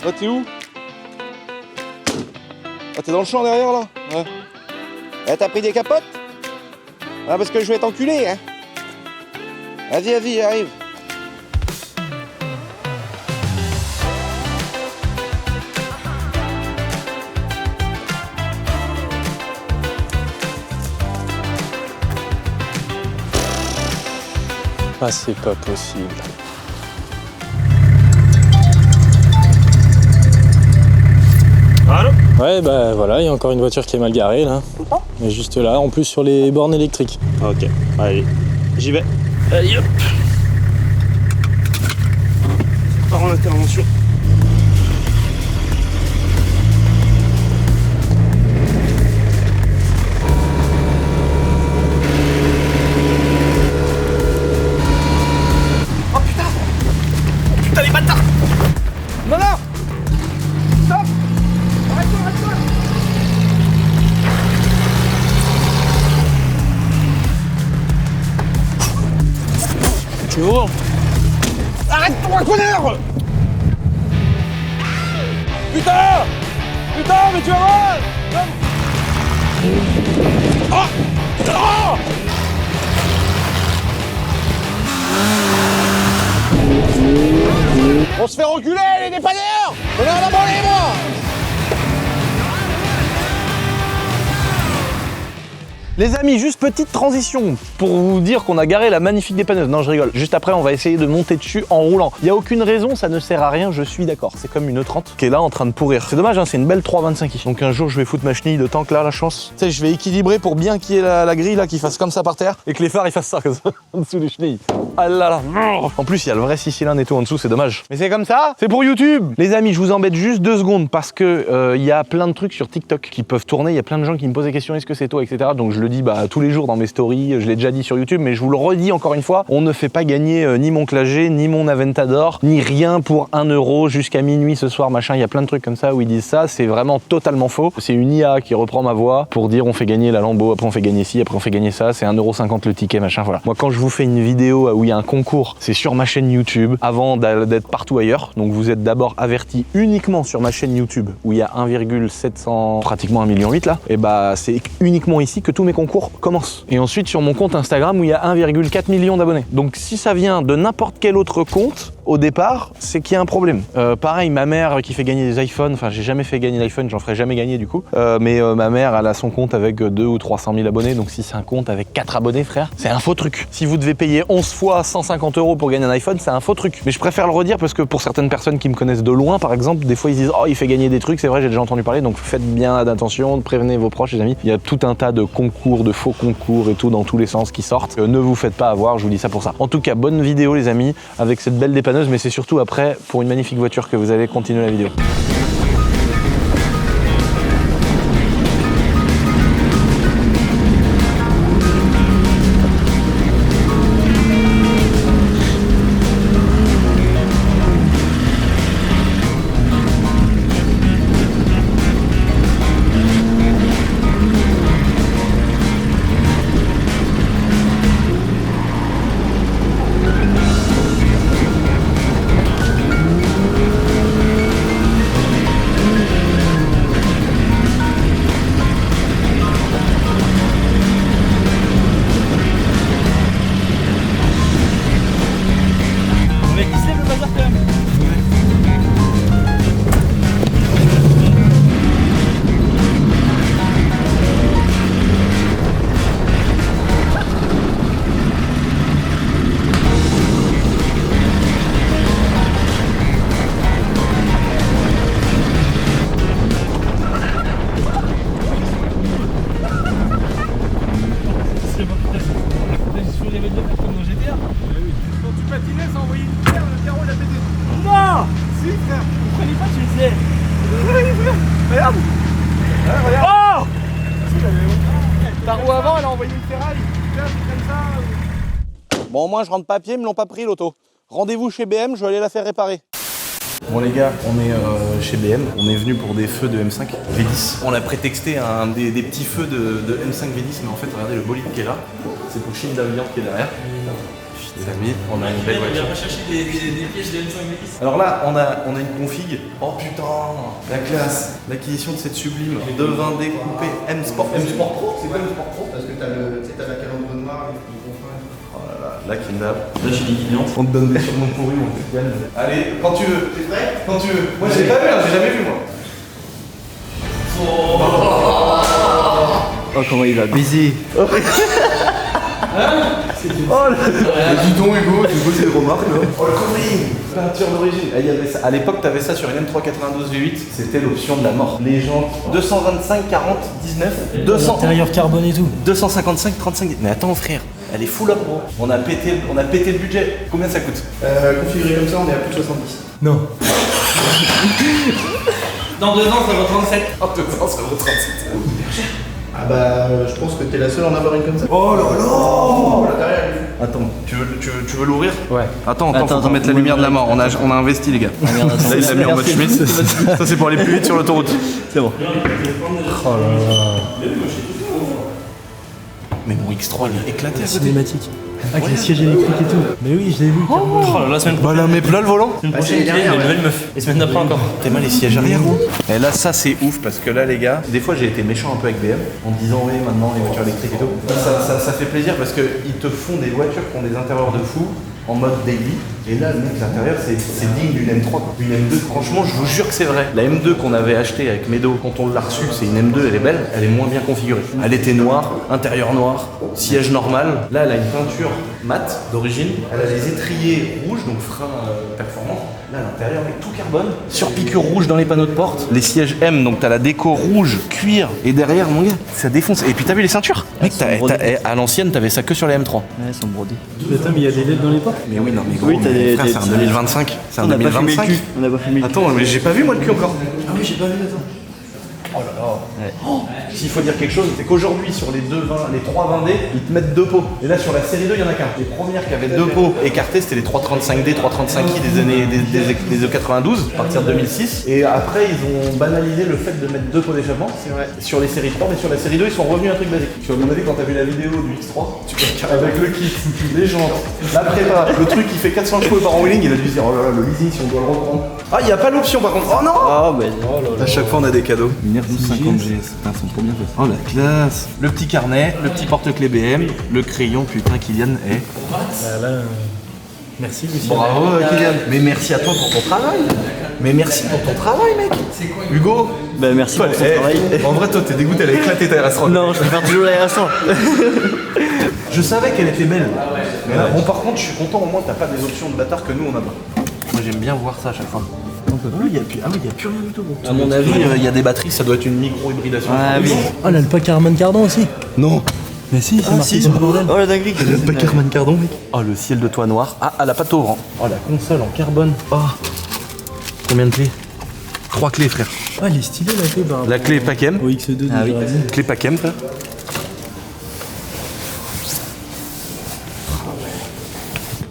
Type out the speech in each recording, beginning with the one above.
Toi, t'es où? Ah, t'es dans le champ derrière, là? Ouais. Eh, t'as pris des capotes? Ah, parce que je vais t'enculer, hein. Vas-y, arrive. Ah, c'est pas possible. Allô? Ouais, bah voilà, il y a encore une voiture qui est mal garée là. Mais juste là, en plus sur les bornes électriques. Ok, allez, j'y vais. Allez hop. Par en intervention. Oh putain! Putain les bâtards! Non! Stop! Arrête-toi! C'est bon. Arrête-toi, connard! Putain! Putain, mais tu vas voir! Oh! Oh! On se fait reculer, les dépanneurs! On est en abandonné, moi! Les amis, juste petite transition pour vous dire qu'on a garé la magnifique dépanneuse. Non, je rigole. Juste après, on va essayer de monter dessus en roulant. Il n'y a aucune raison, ça ne sert à rien, je suis d'accord. C'est comme une E30 qui est là en train de pourrir. C'est dommage, hein, c'est une belle 325i. Donc un jour, je vais foutre ma chenille de temps que là, la chance. Tu sais, je vais équilibrer pour bien qu'il y ait la grille là qui fasse comme ça par terre et que les phares ils fassent ça comme ça en dessous des chenilles. Ah là là. En plus, il y a le vrai 6 cylindres et tout en dessous, c'est dommage. Mais c'est comme ça, c'est pour YouTube. Les amis, je vous embête juste 2 secondes parce que il y a plein de trucs sur TikTok qui peuvent tourner. Il y a plein de gens qui me posent des questions, est-ce que c'est toi, etc. Donc je le dis tous les jours dans mes stories, je l'ai déjà dit sur YouTube, mais je vous le redis encore une fois, on ne fait pas gagner ni mon Clagé, ni mon Aventador, ni rien pour 1 euro jusqu'à minuit ce soir, machin. Il y a plein de trucs comme ça où ils disent ça, c'est vraiment totalement faux. C'est une IA qui reprend ma voix pour dire on fait gagner la Lambo, après on fait gagner ci, après on fait gagner ça, c'est 1,50 € le ticket, machin, voilà. Moi, quand je vous fais une vidéo où il y a un concours, c'est sur ma chaîne YouTube, avant d'être partout ailleurs. Donc vous êtes d'abord averti uniquement sur ma chaîne YouTube, où il y a 1,700, pratiquement 1,8 million là, et bah c'est uniquement ici que tous mes concours commencent. Et ensuite sur mon compte Instagram où il y a 1,4 million d'abonnés. Donc si ça vient de n'importe quel autre compte, au départ, c'est qu'il y a un problème. Pareil, ma mère qui fait gagner des iPhones, enfin j'ai jamais fait gagner l'iPhone, j'en ferai jamais gagner du coup. Mais ma mère, elle a son compte avec 200 ou 300 000 abonnés, donc si c'est un compte avec 4 abonnés, frère, c'est un faux truc. Si vous devez payer 11 fois 150 € pour gagner un iPhone, c'est un faux truc. Mais je préfère le redire parce que pour certaines personnes qui me connaissent de loin, par exemple, des fois ils disent « Oh, il fait gagner des trucs », c'est vrai, j'ai déjà entendu parler, donc faites bien attention, prévenez vos proches, les amis. Il y a tout un tas de concours, de faux concours et tout dans tous les sens qui sortent. Ne vous faites pas avoir, je vous dis ça pour ça. En tout cas, bonne vidéo les amis, avec cette belle dépanneuse, mais c'est surtout après, pour une magnifique voiture, que vous allez continuer la vidéo. Regarde. Ouais, regarde. Oh! Ta roue avant, elle a envoyé une ferraille. Comme ça. Bon, au moins, je rentre pas à pied, ils me l'ont pas pris l'auto. Rendez-vous chez BM, je vais aller la faire réparer. Bon les gars, on est chez BM, on est venu pour des feux de M5 V10. On a prétexté des petits feux de M5 V10, mais en fait regardez le bolide qui est là, c'est pour Chine d'Aviante qui est derrière. Les amis, on a une belle voiture. On va chercher des pièges de M1 Alors là, on a une config. Oh putain, la classe. L'acquisition de cette sublime 220D coupé M Sport. M Sport Pro. C'est quoi M Sport Pro? Parce que t'as la calandre noire et le confin. Oh là là, la Kindab. Là, j'ai des guignantes. On te donne des surnoms pourris, on te calme. Allez, quand tu veux. T'es prêt? Quand tu veux. Moi, j'ai pas vu, hein, j'ai jamais vu, moi. Oh, comment il va baiser. Oh là. Dis donc, Hugo, tu vois ces remarques là. Oh le connerie. Peinture d'origine. Il y avait ça. À l'époque, t'avais ça sur une M392 V8. C'était l'option de la mort. Les gens 225, 40, 19, 200. Intérieur carbone et tout. 255, 35. Mais attends, frère. Elle est full up, gros. On a pété le budget. Combien ça coûte? Configuré comme ça, on est à plus de 70. Non. Dans 2 ans, ça vaut 37. En 2 ans, ça vaut 37. Ah bah, je pense que t'es la seule à en avoir une comme ça. Oh là là. Oh, là derrière, elle est- Attends, tu veux l'ouvrir? Ouais. Attends, faut mettre la lumière de la mort. On a investi, les gars. Là, il l'a mis en mode Schmitt. Ça, c'est pour aller plus vite sur l'autoroute. C'est bon. Oh là là. Mais mon X3, il est éclaté à côté. Cinématique. Avec les sièges électriques et tout. Mais oui, je l'ai vu. Oh là, la semaine Bah là, mais là, le volant. prochaine, il y a une nouvelle meuf. Et semaine d'après encore. T'es mal les sièges arrière, gros. Et là, ça, c'est ouf parce que là, les gars, des fois, j'ai été méchant un peu avec BM en me disant, oui, maintenant, les voitures électriques et tout. Ça fait plaisir parce qu'ils te font des voitures qui ont des intérieurs de fou en mode daily. Et là, le mec, l'intérieur, c'est digne d'une M3, quoi. Une M2, franchement, je vous jure que c'est vrai. La M2 qu'on avait achetée avec Medo, quand on l'a reçue, c'est une M2, elle est belle, elle est moins bien configurée. Elle était noire, intérieur noir, siège normal. Là, elle a une peinture mate d'origine. Elle a les étriers rouges, donc frein performant. Là, à l'intérieur, avec tout carbone. Surpiqûre rouge dans les panneaux de porte. Les sièges M, donc t'as la déco rouge, cuir. Et derrière, mon gars, ça défonce. Et puis t'as vu les ceintures? Mec, à l'ancienne, t'avais ça que sur les M3. Ouais, elles sont brodées. Attends, mais il y a des LED dans les portes. Mais oui, non, mais gros, Oui, t'as mais des- frère, des- c'est un 2025. C'est un On n'a pas filmé 2025. le cul. On n'a pas filmé le cul. Attends, mais j'ai pas vu moi le cul encore. Ah oui, j'ai pas vu, attends. Oh là là. S'il faut dire quelque chose, c'est qu'aujourd'hui sur les 320D, ils te mettent 2 pots. Et là sur la série 2, il y en a qu'un. Les premières qui avaient 2 pots écartés, c'était les 335D, 335i des années des 92, à partir de 2006. Et après, ils ont banalisé le fait de mettre 2 pots d'échappement. C'est vrai. Sur les séries 3, mais sur la série 2, ils sont revenus à un truc basique. À mon avis, quand t'as vu la vidéo du X3, avec le kit, les jantes, la prépa, le truc qui fait 400 chevaux par wheeling, il a dû se dire, oh là là, le leasing, si on doit le reprendre. Ah, il n'y a pas l'option par contre. Oh non! Ah, bah. À chaque fois, on a des cadeaux. Une R1250 GS, putain, ils sont trop bien faits. Oh la classe! Le petit carnet, le petit porte-clés BM, le crayon, putain, Kylian est. Merci, Lucie. Bravo, Kylian! Mais merci à toi pour ton travail! Mais merci pour ton travail, mec! Hugo! Bah, merci pour ton travail. En vrai, toi, t'es dégoûté, elle a éclaté ta RS3. Non, je préfère toujours la R100. Je savais qu'elle était belle. Mais là, bon, par contre, je suis content, au moins, t'as pas des options de bâtard que nous, on a pas. Moi, j'aime bien voir ça à chaque fois. Il n'y a plus rien du tout. À mon avis, il y a des batteries, ça doit être une micro-hybridation. Ah oui. Oh, l'alpaca Harman Kardon aussi. Non! Mais si, c'est marqué Si, sur le bordel. oh la dinguerie. Pas Carman Cardon, mec. Oh, le ciel de toit noir. Ah, elle a pas de ouvrant. Oh, la console en carbone. Oh. Combien de clés? 3 clés, frère. Ah, il est stylé la clé. Bah, La clé Pacem. au X2 de Ah oui. Géraldine. Clé Pacem, frère.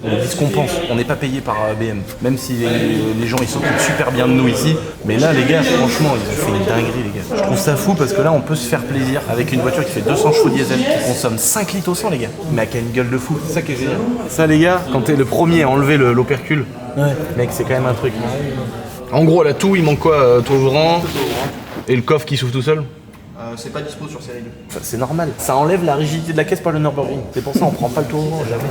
On dit ce qu'on pense, on n'est pas payé par BM. Même si les gens ils s'occupent super bien de nous ici. Mais là les gars, franchement, ils ont fait une dinguerie les gars. Je trouve ça fou parce que là on peut se faire plaisir avec une voiture qui fait 200 chevaux diesel, qui consomme 5 litres au 100 les gars. Mais qui a une gueule de fou, c'est ça qui est génial. Ça les gars, quand t'es le premier à enlever l'opercule, mec c'est quand même un truc. En gros elle a tout, il manque quoi? Tout ouvrant et le coffre qui s'ouvre tout seul. C'est pas dispo sur série 2. Enfin, c'est normal, ça enlève la rigidité de la caisse par le Nürburgring. C'est pour ça on prend pas le tour ouvrant, jamais.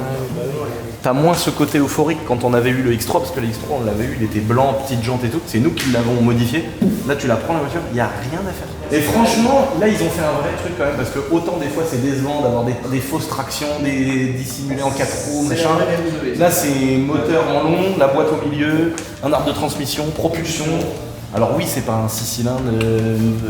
T'as moins ce côté euphorique quand on avait eu le X3, parce que le X3 on l'avait eu, il était blanc, petite jante et tout. C'est nous qui l'avons modifié. Là tu la prends la voiture, il n'y a rien à faire. Et franchement, là ils ont fait un vrai truc quand même, parce que autant des fois c'est décevant d'avoir des fausses tractions, des dissimulés en 4 roues, machin. Là c'est moteur en long, la boîte au milieu, un arbre de transmission, propulsion. Alors oui, c'est pas un 6 cylindres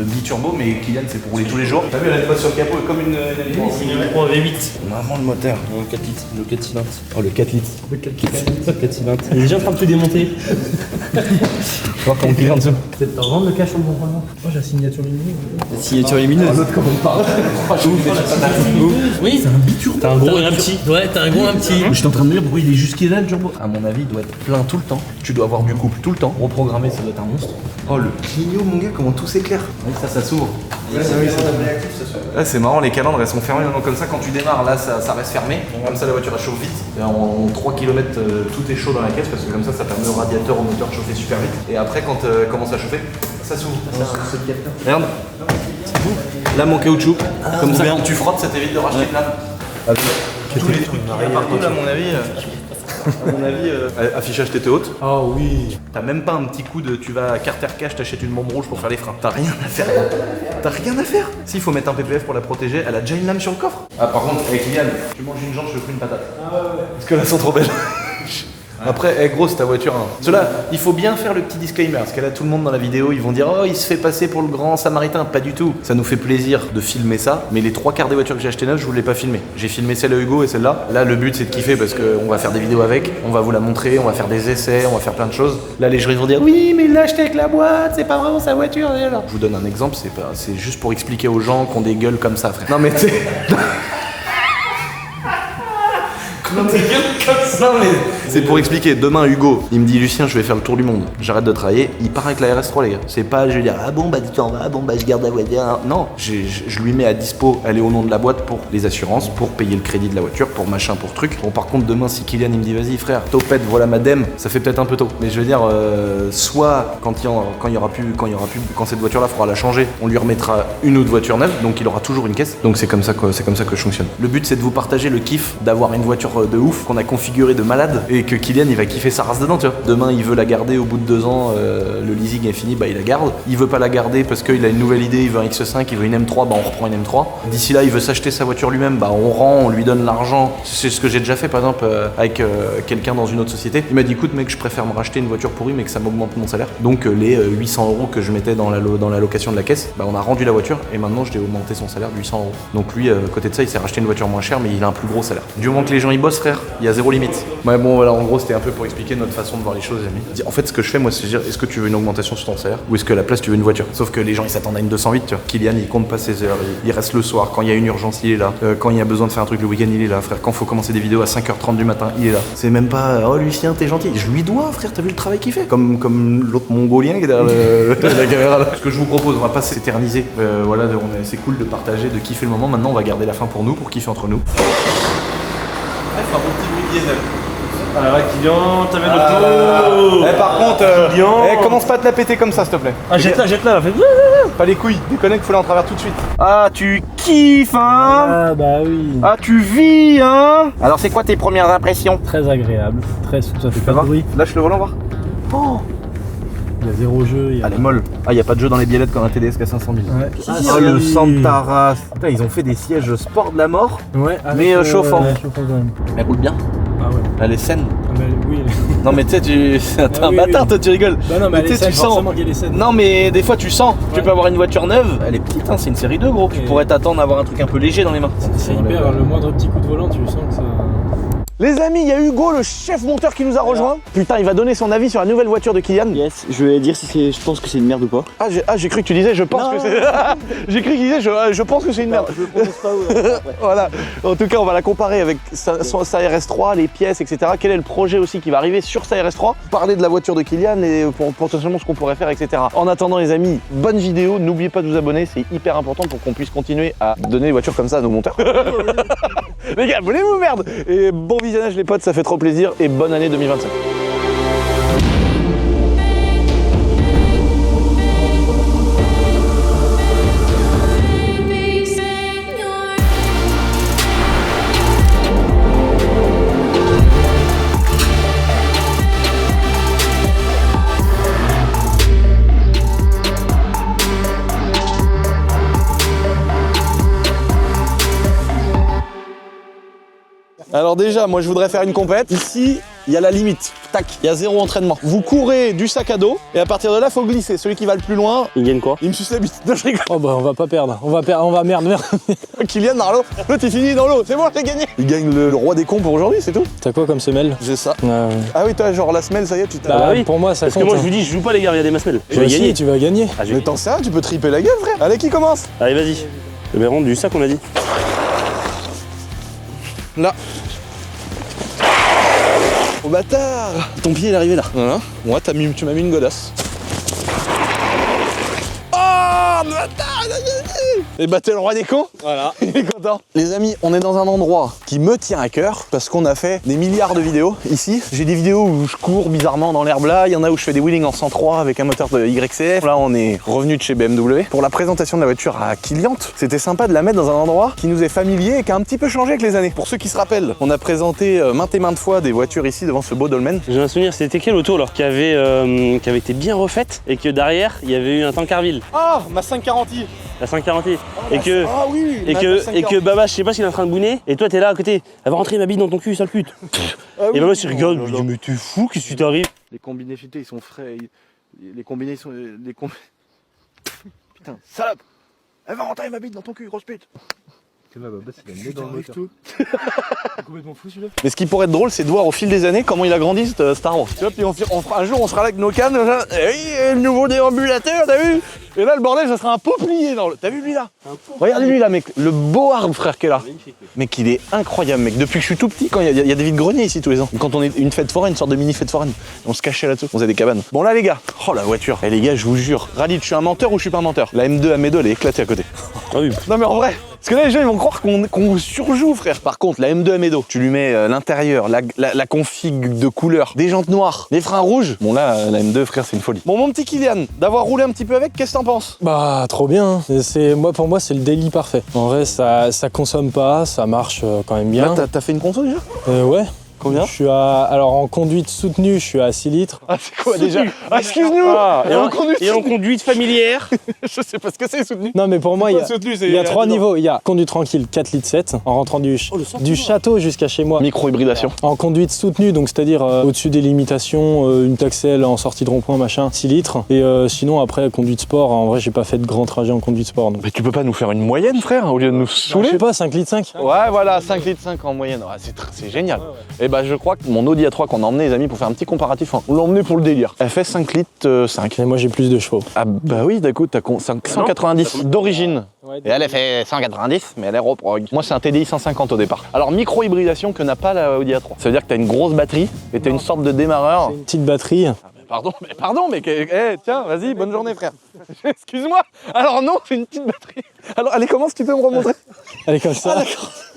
biturbo, mais Kylian c'est pour rouler tous les jours. T'as vu, elle a une boîte sur le capot comme une Alliance. C'est une Pro V8. Vraiment le moteur. Le 4 litres. Le 4 cylindres. Oh le 4 litres. Le 4 cylindres. Il est déjà en train de tout démonter. Voir comment Kylian dessous. Peut-être pas revendre le cash au bon moment. Oh, j'ai la signature lumineuse. La signature lumineuse. L'autre comment il parle. Oui, c'est un biturbo. T'as un gros et un petit. Ouais, t'as un gros et un petit. J'étais en train de me dire pourquoi il est jusqu'à là le turbo. À mon avis, il doit être plein tout le temps. Tu dois avoir du couple tout le temps. Reprogrammer, ça doit être un monstre. Oh le Clio mon gars, comment tout s'éclaire. Oui, ça s'ouvre. Là c'est marrant, les calandres elles sont fermées maintenant comme ça, quand tu démarres là ça reste fermé. Comme ça la voiture elle chauffe vite. Et en 3 km tout est chaud dans la caisse parce que comme ça permet au radiateur, au moteur de chauffer super vite. Et après quand commence à chauffer, ça s'ouvre. Regarde, c'est tout. Lame en caoutchouc. Comme ça quand tu frottes ça t'évite de racheter de lame. Tous les trucs partout là à mon avis. Affichage tête haute. Oh oui. T'as même pas un petit coup de tu vas à Carter Cash, t'achètes une bombe rouge pour faire les freins. T'as rien à faire. T'as rien à faire. S'il faut mettre un PPF pour la protéger, elle a déjà une lame sur le coffre. Ah par contre, avec Kylian, tu manges une jambe, je te fais une patate. Ah ouais. Parce que là, elles sont trop belles. Après, elle est grosse ta voiture. Hein. Cela, il faut bien faire le petit disclaimer. Parce que là, tout le monde dans la vidéo, ils vont dire oh, il se fait passer pour le grand samaritain. Pas du tout. Ça nous fait plaisir de filmer ça. Mais les 3/4 des voitures que j'ai achetées neuves, je vous l'ai pas filmé. J'ai filmé celle à Hugo et celle-là. Là, le but, c'est de kiffer parce qu'on va faire des vidéos avec. On va vous la montrer. On va faire des essais. On va faire plein de choses. Là, les juristes vont dire oui, mais il l'a acheté avec la boîte. C'est pas vraiment sa voiture. Je vous donne un exemple. C'est juste pour expliquer aux gens qu'on des gueules comme ça, frère. Non, mais tu Non mais c'est pour expliquer, demain Hugo, il me dit Lucien je vais faire le tour du monde, j'arrête de travailler, il part avec la RS3 les gars. C'est pas je vais dire ah bon bah tu t'en vas, bon bah je garde la voiture. Non, je lui mets à dispo, elle est au nom de la boîte pour les assurances, pour payer le crédit de la voiture, pour machin, pour truc. Bon par contre demain si Kylian il me dit vas-y frère, topette, voilà ma dème, ça fait peut-être un peu tôt. Mais je veux dire, soit quand cette voiture là faudra la changer, on lui remettra une autre voiture neuve, donc il aura toujours une caisse. Donc c'est comme ça que je fonctionne. Le but c'est de vous partager le kiff d'avoir une voiture de ouf qu'on a configuré de malade et que Kylian il va kiffer sa race dedans tu vois. Demain il veut la garder au bout de 2 ans, le leasing est fini, bah il la garde. Il veut pas la garder parce qu'il a une nouvelle idée, il veut un X5, il veut une M3, bah on reprend une M3. D'ici là il veut s'acheter sa voiture lui-même, bah on rend, on lui donne l'argent. C'est ce que j'ai déjà fait par exemple avec quelqu'un dans une autre société. Il m'a dit écoute mec je préfère me racheter une voiture pourrie mais que ça m'augmente mon salaire. Donc les 800 € que je mettais dans la location de la caisse, bah on a rendu la voiture et maintenant je l'ai augmenté son salaire de 800 €. Donc lui à côté de ça il s'est racheté une voiture moins chère mais il a un plus gros salaire. Du moment que les gens y bossent frère, il y a zéro limite. Ouais bon voilà en gros c'était un peu pour expliquer notre façon de voir les choses les amis. En fait ce que je fais moi c'est dire est-ce que tu veux une augmentation sur ton salaire ou est-ce que à la place tu veux une voiture. Sauf que les gens ils s'attendent à une 208 tu vois. Kylian il compte pas ses heures, il reste le soir, quand il y a une urgence il est là, quand il y a besoin de faire un truc le week-end il est là frère, quand faut commencer des vidéos à 5h30 du matin il est là. C'est même pas oh Lucien t'es gentil, je lui dois frère, t'as vu le travail qu'il fait. Comme l'autre mongolien qui est derrière la caméra là. Ce que je vous propose, on va pas s'éterniser, voilà c'est cool de partager, de kiffer le moment. Maintenant on va garder la fin pour nous, pour kiffer entre nous. Un bon petit bruit diesel. Ah, Kylian, t'avais le dos. Par contre, Kylian. commence pas à te la péter comme ça s'il te plaît. Ah, jette-la, là, fais. Pas les couilles, déconnecte, faut aller en travers tout de suite. Ah, tu kiffes, hein. Ah bah oui. Ah, tu vis, hein. Alors, c'est quoi tes premières impressions? Très agréable, très ça fait pas de bruit. Lâche le volant, voir. Oh. Il y a zéro jeu. Elle est molle. Ah, y a pas de jeu dans les biellettes comme un TDS à 500 000. Ouais. Oh, le sang de ta race. Putain, ils ont fait des sièges sport de la mort. Ouais, mais chauffant. Chauffant quand même. Elle roule bien. Ah ouais. Elle est saine. Ah, mais oui. Non mais tu sais, t'es un bâtard, toi tu rigoles. Bah non, mais elle est saine, tu sens. qu'elle est saine. Non mais des fois tu sens. Ouais. Tu peux avoir une voiture neuve, elle est petite, hein, c'est une série 2 gros. Tu pourrais t'attendre à avoir un truc un peu léger dans les mains. C'est hyper, le moindre petit coup de volant, tu sens que ça... Les amis, il y a Hugo, le chef monteur qui nous a rejoint. Putain, il va donner son avis sur la nouvelle voiture de Kylian. Yes, je vais dire si je pense que c'est une merde ou pas. J'ai cru que tu disais je pense que c'est... J'ai cru qu'il disait je pense que c'est une merde. Je le prononce pas après. Voilà. En tout cas, on va la comparer avec sa RS3, les pièces, etc. Quel est le projet aussi qui va arriver sur sa RS3. Parler de la voiture de Kylian et potentiellement ce qu'on pourrait faire, etc. En attendant les amis, bonne vidéo. N'oubliez pas de vous abonner, c'est hyper important pour qu'on puisse continuer à donner des voitures comme ça à nos monteurs. Les gars, abonnez-vous merde. Et bon visionnage les potes, ça fait trop plaisir et bonne année 2025. Alors déjà, moi je voudrais faire une compète. Ici, il y a la limite. Tac, il y a 0 entraînement. Vous courez du sac à dos et à partir de là, faut glisser. Celui qui va le plus loin, Il gagne quoi? il me suce la bite. Non, je rigole. Oh bah on va pas perdre, on va merde. Kylian dans l'eau. L'autre il finit dans l'eau. C'est bon, j'ai gagné. Il gagne le roi des cons pour aujourd'hui, c'est tout. T'as quoi comme semelle? J'ai ça. Ouais. Ah oui, toi, genre la semelle, ça y est, tu t'as. Bah oui. pour moi ça Parce que compte. moi je vous dis, je joue pas les gars, regardez ma semelle. Je Bah vais si, gagner. tu vas gagner. Ah, je vais Mais gagner. t'en sais rien, tu peux triper la gueule, frère. Allez, qui commence? Allez, vas-y. Le béron du sac, on a dit. Là. Oh bâtard! Ton pied il est arrivé là. Voilà. Moi, tu m'as mis une godasse. merde, bâtard. Et bah t'es le roi des cons. Voilà. Il est content. Les amis, on est dans un endroit qui me tient à cœur parce qu'on a fait des milliards de vidéos ici. J'ai des vidéos où je cours bizarrement dans l'herbe là, il y en a où je fais des wheelings en 103 avec un moteur de YCF. Là on est revenu de chez BMW. Pour la présentation de la voiture à Kiliante, c'était sympa de la mettre dans un endroit qui nous est familier et qui a un petit peu changé avec les années. Pour ceux qui se rappellent, on a présenté maintes et maintes fois des voitures ici devant ce beau dolmen. J'ai un souvenir, c'était quelle auto là qui avait été bien refaite et que derrière il y avait eu un tank Carville, Ah, ma 540i. la 540 et que Ah oui, et que Baba, je sais pas s'il est en train de bouiner et toi t'es là à côté, elle va rentrer ma bite dans ton cul, sale pute. Et Baba se rigole, je lui dis mais t'es fou, qu'est-ce qui t'arrive? Les combinés filetés, ils sont frais. Les combinés sont. Putain, salope! Elle va rentrer ma bite dans ton cul, grosse pute! Complètement fou celui-là. Mais ce qui pourrait être drôle, c'est de voir au fil des années comment il a grandi Star Wars. Tu vois, puis un jour on sera là avec nos cannes, là, et oui, le nouveau déambulateur, t'as vu? Et là le bordel, ça sera un peuplier dans le. T'as vu lui là? Regardez lui là, mec, le beau arbre frère qui est là. Mec, il est incroyable, mec. Depuis que je suis tout petit, quand il y a des vides-greniers ici tous les ans. Quand on est une fête foraine, une sorte de mini fête foraine, on se cachait là-dessous, on faisait des cabanes. Bon là les gars, oh la voiture. Et les gars, je vous jure, Ralid, je suis un menteur ou je suis pas un menteur? La M2 Amedo, elle est éclatée à côté. Ah oui. Non mais en vrai, parce que là les gens ils vont croire qu'on surjoue frère. Par contre la M2 Amedo, tu lui mets l'intérieur, la config de couleur, des jantes noires, des freins rouges. Bon là la M2 frère c'est une folie. Bon mon petit Kylian, d'avoir roulé un petit peu avec, qu'est-ce que t'en penses? Bah trop bien, pour moi c'est le daily parfait. En vrai ça consomme pas, ça marche quand même bien. Là t'as fait une conso déjà? Ouais. Combien? Je suis alors en conduite soutenue, je suis à 6 litres. Ah c'est quoi déjà? Ah excuse-nous. Et en conduite familière. Je sais pas ce que c'est soutenu. Non mais pour moi il y a 3 dedans. niveaux. Il y a conduite tranquille 4 litres 7 en rentrant du château jusqu'à chez moi. Micro-hybridation. En conduite soutenue, donc c'est-à-dire au-dessus des limitations, une taxelle en sortie de rond-point, machin, 6 litres. Et sinon après conduite sport, en vrai j'ai pas fait de grands trajets en conduite sport. Donc. Mais tu peux pas nous faire une moyenne frère au lieu de nous Je saouler? sais pas, 5 litres 5. Ouais voilà, 5 litres 5 en moyenne, ouais, c'est génial. Et bah je crois que mon Audi A3 qu'on a emmené les amis pour faire un petit comparatif, on l'a emmené pour le délire. Elle fait 5 litres 5. Et moi j'ai plus de chevaux. Ah bah oui, d'accord, t'as 190 d'origine. Et elle fait 190, mais elle est reprog. Moi c'est un TDI 150 au départ. Alors micro-hybridation que n'a pas la Audi A3. Ça veut dire que t'as une grosse batterie et t'as une sorte de démarreur. Une petite batterie. Pardon, mais tiens, vas-y, bonne journée frère. Excuse-moi. Alors non, c'est une petite batterie. Alors elle est comment, si tu peux me remontrer? Elle est comme ça.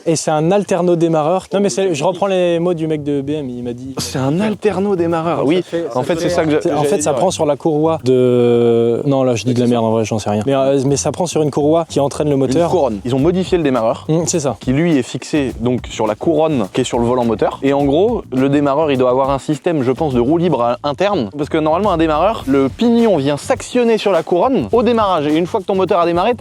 Et c'est un alterno démarreur. Non mais je reprends les mots du mec de BM, il m'a dit. C'est un alterno démarreur. Oui, en fait c'est ça que En fait ça prend sur la courroie de. Non là je dis de la merde en vrai, j'en sais rien. Mais ça prend sur une courroie qui entraîne le moteur. Une couronne. Ils ont modifié le démarreur. C'est ça. Qui lui est fixé donc sur la couronne qui est sur le volant moteur. Et en gros, le démarreur il doit avoir un système, je pense, de roue libre interne. Parce que normalement un démarreur, le pignon vient s'actionner sur la couronne au démarrage. Et une fois que ton moteur a démarré,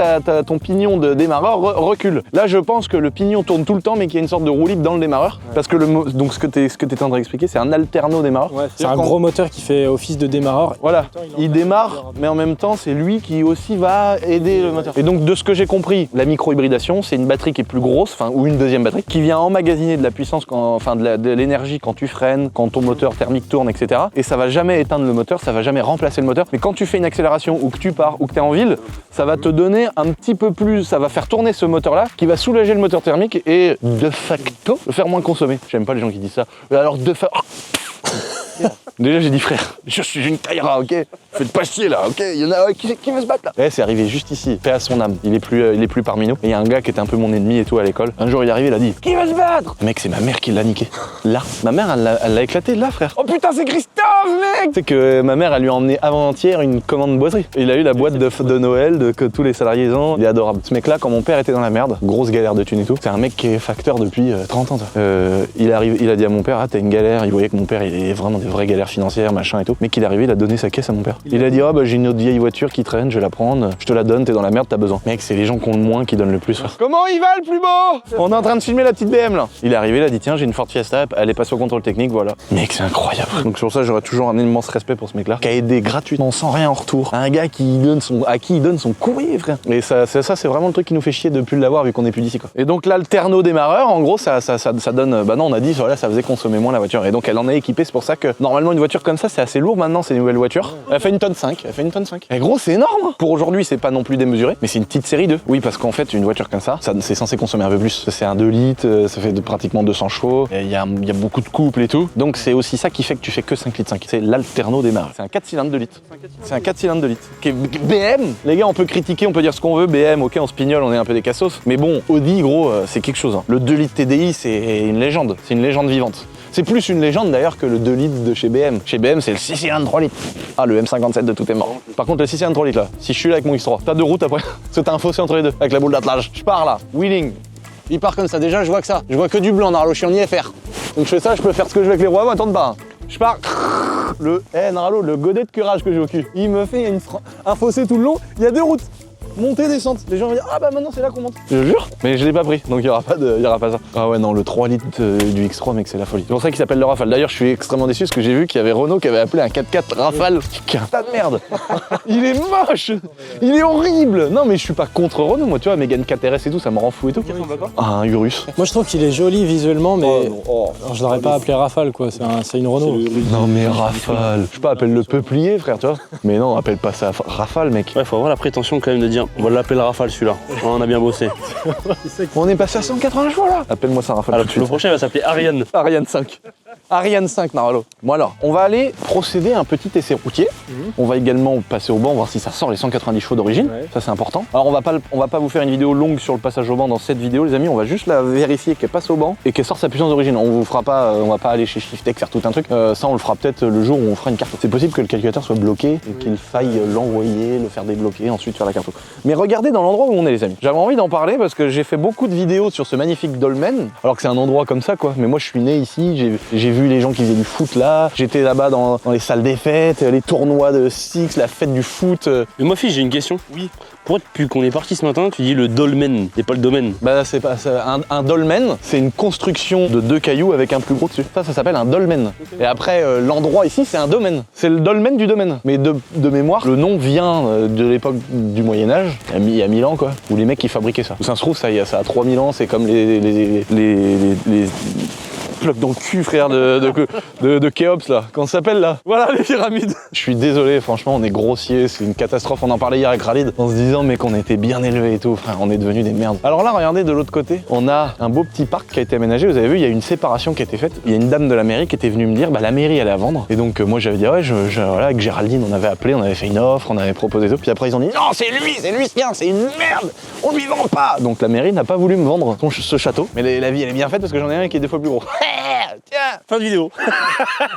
ton pignon de démarreur recule. Là je pense que le pignon tourne tout le temps mais qu'il y a une sorte de roue libre dans le démarreur. Ouais. Parce que donc ce que t'es en train d'expliquer, c'est un alterno démarreur. Ouais, c'est un gros moteur qui fait office de démarreur. Voilà, il démarre, mais en même temps c'est lui qui aussi va aider le moteur. Et donc de ce que j'ai compris, la micro-hybridation, c'est une batterie qui est plus grosse, ou une deuxième batterie, qui vient emmagasiner de la puissance, de l'énergie quand tu freines, quand ton moteur thermique tourne, etc. Et ça va jamais éteindre le moteur, ça va jamais remplacer le moteur. Mais quand tu fais une accélération ou que tu pars ou que tu es en ville, ça va te donner un petit peu plus, ça va faire tourner ce moteur-là, qui va soulager le moteur thermique et de facto le faire moins consommer. J'aime pas les gens qui disent ça. Alors de facto... Déjà j'ai dit frère, je suis une Kaira, ok? Faites pas chier là, ok? Il y en a qui veut se battre là? Ouais, c'est arrivé juste ici, paix à son âme, il est plus parmi nous. Et il y a un gars qui était un peu mon ennemi et tout à l'école. Un jour il est arrivé, il a dit qui veut se battre? Mec, c'est ma mère qui l'a niqué. Là, ma mère elle l'a éclaté là frère. Oh putain c'est Christophe mec! C'est que ma mère elle lui a emmené avant-hier une commande boîterie. Il a eu la boîte de Noël que tous les salariés ont. Il est adorable. Ce mec là, quand mon père était dans la merde, grosse galère de thunes et tout, c'est un mec qui est facteur depuis 30 ans. Il a dit à mon père, ah t'as une galère, il voyait que mon père il est vraiment des vraies galères financières, machin et tout. Mais qu'il est arrivé, il a donné sa caisse à mon père. Il a dit, ah bah j'ai une autre vieille voiture qui traîne, je vais la prendre, je te la donne, t'es dans la merde, t'as besoin. Mec, c'est les gens qui ont le moins qui donnent le plus. Frère. Comment il va le plus beau? On est en train de filmer la petite BM là. Il est arrivé, il a dit, tiens, j'ai une Ford Fiesta, elle est passée au contrôle technique, voilà. Mec, c'est incroyable. Donc sur ça, j'aurais toujours un immense respect pour ce mec là, qui a aidé gratuitement, sans rien en retour, un gars à qui il donne son courrier, frère. Et ça c'est vraiment le truc qui nous fait chier de plus l'avoir vu qu'on est plus d'ici quoi. Et donc l'alterno démarreur, en gros, ça donne, bah non, on a dit, voilà, ça faisait consommer moins la voiture. Et donc elle en est équipée, c'est pour ça que Normalement, une voiture comme ça, c'est assez lourd maintenant, ces nouvelles voitures. Elle fait 1,5 tonne. Et gros, c'est énorme. Pour aujourd'hui, c'est pas non plus démesuré, mais c'est une petite série 2. Oui, parce qu'en fait, une voiture comme ça c'est censé consommer un peu plus. C'est un 2 litres, ça fait pratiquement 200 chevaux. Il y a beaucoup de couple et tout. Donc, c'est aussi ça qui fait que tu fais que 5,5 litres. C'est l'alterno démarré. C'est un 4 cylindres 2 litres. C'est un 4 cylindres 2 litres. BM, les gars, on peut critiquer, on peut dire ce qu'on veut. BM, ok, on se pignole, on est un peu des cassos. Mais bon, Audi, gros, c'est quelque chose. Hein. Le 2 litres TDI, c'est une légende. C'est une légende vivante. C'est plus une légende d'ailleurs que le 2 litres de chez BM. Chez BM, c'est le 6 cylindres 3 litres. Ah, le M57 de tout est mort. Par contre, le 6 cylindres 3 litres là, si je suis là avec mon X3, t'as 2 routes après. Parce que t'as un fossé entre les deux, avec la boule d'attelage. Je pars là, wheeling. Il part comme ça, déjà je vois que ça. Je vois que du blanc, Narlo, je suis en IFR. Donc je fais ça, je peux faire ce que je veux avec les roues avant, attends de bas. Je pars. Narlo, le godet de curage que j'ai au cul. Il me fait un fossé tout le long, il y a 2 routes. Montée, descente. Les gens vont dire ah bah maintenant c'est là qu'on monte. Je jure, mais je l'ai pas pris, donc il y aura pas ça. Ah ouais non, le 3 litres du X3 mec, c'est la folie. C'est pour ça qu'il s'appelle le Rafale. D'ailleurs je suis extrêmement déçu parce que j'ai vu qu'il y avait Renault qui avait appelé un 4x4 Rafale. Quel tas de merde. Il est moche. Il est horrible. Non mais je suis pas contre Renault, moi tu vois, Mégane 4RS et tout, ça me rend fou et tout. Ah un Urus. Moi je trouve qu'il est joli visuellement, mais alors, je l'aurais pas appelé Rafale quoi, c'est une Renault. Non mais Rafale. Je sais pas, appelle le peuplier frère, tu vois. Mais non, appelle pas ça Rafale mec. Ouais, faut avoir la prétention quand même de dire on va l'appeler Rafale celui-là. On a bien bossé. On est passé à 180 chevaux là. Appelle-moi ça Rafale. Alors le prochain va s'appeler Ariane. Ariane 5. Ariane 5 Narlo. Bon alors, on va aller procéder à un petit essai routier. On va également passer au banc, voir si ça sort les 190 chevaux d'origine. Ouais. Ça c'est important. Alors on va pas vous faire une vidéo longue sur le passage au banc dans cette vidéo les amis, on va juste la vérifier qu'elle passe au banc et qu'elle sorte sa puissance d'origine. On vous fera pas, on va pas aller chez Shiftech faire tout un truc. Ça on le fera peut-être le jour où on fera une carte. C'est possible que le calculateur soit bloqué et qu'il faille l'envoyer, le faire débloquer, ensuite faire la carte. Mais regardez dans l'endroit où on est les amis. J'avais envie d'en parler parce que j'ai fait beaucoup de vidéos sur ce magnifique dolmen, alors que c'est un endroit comme ça quoi. Mais moi je suis né ici, j'ai vu les gens qui faisaient du foot là, j'étais là-bas dans les salles des fêtes, les tournois de Six, la fête du foot. Mais moi fils, j'ai une question. Oui. Pourquoi depuis qu'on est parti ce matin, tu dis le dolmen et pas le domaine? Bah c'est pas ça. Un dolmen, c'est une construction de 2 cailloux avec un plus gros dessus. Ça s'appelle un dolmen. Okay. Et après l'endroit ici, c'est un domaine. C'est le dolmen du domaine. Mais de mémoire, le nom vient de l'époque du Moyen-Âge, il y a 1000 ans quoi, où les mecs qui fabriquaient ça. Où ça se trouve, ça a 3000 ans, c'est comme les blocs dans le cul frère de Khéops là, comment ça s'appelle là? Voilà les pyramides. Je suis désolé, franchement on est grossier, c'est une catastrophe, on en parlait hier avec Khalid en se disant mais qu'on était bien élevés et tout, frère, on est devenus des merdes. Alors là regardez de l'autre côté, on a un beau petit parc qui a été aménagé, vous avez vu il y a une séparation qui a été faite, il y a une dame de la mairie qui était venue me dire bah la mairie elle est à vendre et donc moi j'avais dit ouais voilà, avec Géraldine on avait appelé, on avait fait une offre, on avait proposé tout, puis après ils ont dit non c'est lui sien, c'est une merde, on lui vend pas. Donc la mairie n'a pas voulu me vendre ce château, mais la vie elle est bien faite parce que j'en ai un qui est 2 fois plus gros. Tiens, fin de vidéo.